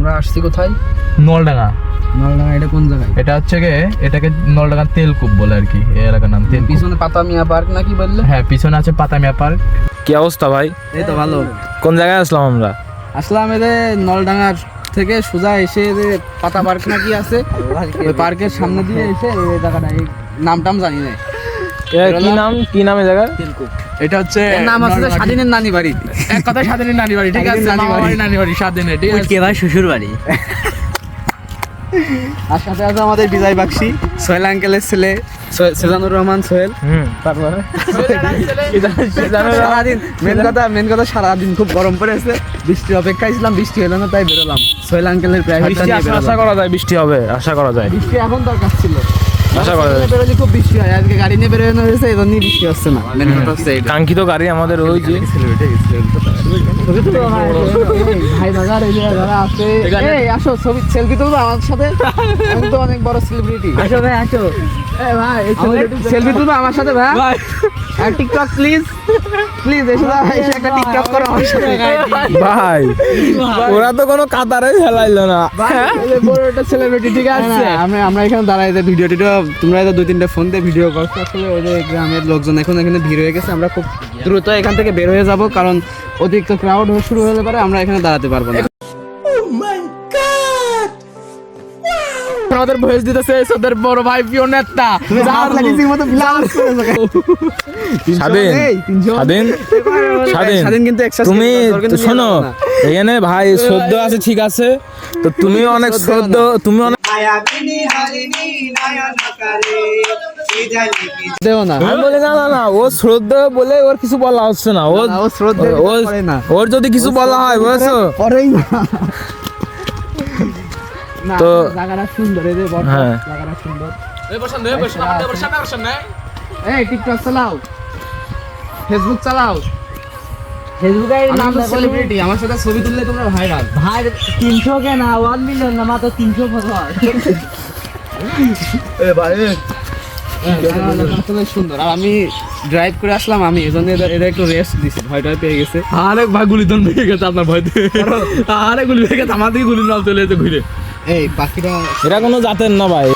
আমরা আসছি কোথায়? নলডাঙ্গা। নলডাঙ্গা। এটা কোন জায়গায়? এটা হচ্ছে এটাকে নলডাঙ্গা তেলকূপ বলে আর কি, এই এলাকার নাম তেলকূপ। পিছনে পাতামিয়া পার্ক নাকি বললে? হ্যাঁ, পিছনে আছে পাতামিয়া পার্ক। কি অবস্থা ভাই? এই তো ভালো। কোন জায়গায় আসলাম আমরা? আসলাম এদের নলডাঙ্গার থেকে সোজা এসে যে পাতা পার্ক নাকি আছে, ওই পার্কের সামনে দিয়ে এসে এই জায়গাটা, এই নামটাম জানি না। কি নামে জায়গা? এটা হচ্ছে নাম আছে স্বাধীনের নানি বাড়ি। এক কথা স্বাধীনের নানি বাড়ি, ঠিক আছে? নানি বাড়ি স্বাধীনের, ঠিক আছে? ভাই শ্বশুর বাড়ি। আর সাথে আছে আমাদের বিজয় বাক্সি, সোহেল আঙ্কেলের ছেলে সেজানুর রহমান সোহেল। তারপরে সারাদিন মেন কথা সারাদিন খুব গরম পড়েছে, বৃষ্টি অপেক্ষায় ছিলাম, বৃষ্টি হলো না তাই বেরোলাম সোহেল আঙ্কেলের প্রাইভেটটা নিয়ে বেরোলাম। আশা করা যায় বৃষ্টি হবে, আশা করা যায়। বৃষ্টি এখন দরকার ছিল, আশা করা যায়। বেরোলে খুব বৃষ্টি হয়। আজকে গাড়ি নিয়ে বেরোনো হয়েছে, এই জন্যই বৃষ্টি হচ্ছে না। মেন কথা হচ্ছে এইটা। কাঙ্ক্ষিত গাড়ি আমাদের হয়েছে। ভাই বাজার এই যারা আছে, এই আসো ছবি সেলফি তুলবো আমার সাথে, আমি তো অনেক বড় সেলিব্রিটি। আসো ভাই আসো। এই ভাই সেলফি তুলবো আমার সাথে ভাই? আর টিকটক প্লিজ এসে একটা টিকটক করো আমার সাথে ভাই ওরা তো কোনো কাতারে ফেলাইলো না। বড় একটা সেলিব্রিটি, ঠিক আছে? আমরা এখানে দাঁড়াই যে ভিডিও টিডিও, তোমরা তো 2-3টা ফোন দিয়ে ভিডিও করছো। আসলে ওই যে গ্রামের লোকজন এখন এখানে ভিড় হয়ে গেছে, আমরা খুব দ্রুত এখান থেকে বের হয়ে যাব, কারণ অতিরিক্ত ক্রাউড শুরু হলে পরে আমরা এখানে দাঁড়াতে পারবো না। আমাদের ভয়েস দিতেছে ওদের বড় ভাই প্রিয় নেতা স্বাধীন। কিন্তু তুমি শোনো, এখানে ভাই শ্রদ্ধা আছে, ঠিক আছে? তো তুমি অনেক শ্রদ্ধা, তুমি অনেক দেও না। আমি বলি না, ও শ্রদ্ধা বলে ওর কিছু বলা হচ্ছে না। ও শ্রদ্ধা করে না, ওর যদি কিছু বলা হয় বুঝছো, করেই না। তো জায়গাটা সুন্দর, এই যে হ্যাঁ জায়গাটা সুন্দর। এই টিকটক চালাও, ফেসবুক চালাও। ফেসবুকে নাম সেলিব্রিটি, আমার সাথে ছবি তুললে তোমরা ভাইরাল। ভাই 300 কে না 1 মিলিয়ন না, মাত্র 300 ফলোয়ার। আসলে সুন্দর। আর আমি ড্রাইভ করে আসলাম, আমি এজন্য এদের একটু রেস্ট দিছি, ভয়টা পেয়ে গেছে। আরে ভাই গুলি দন ভেঙে গেছে আপনার ভয়তে। আরে গুলি ভেঙে গেছে, আমাদের গুলি নাল চলে যেতে ঘুরে। এই পাখিটা এরা কোনো জাতের না ভাই।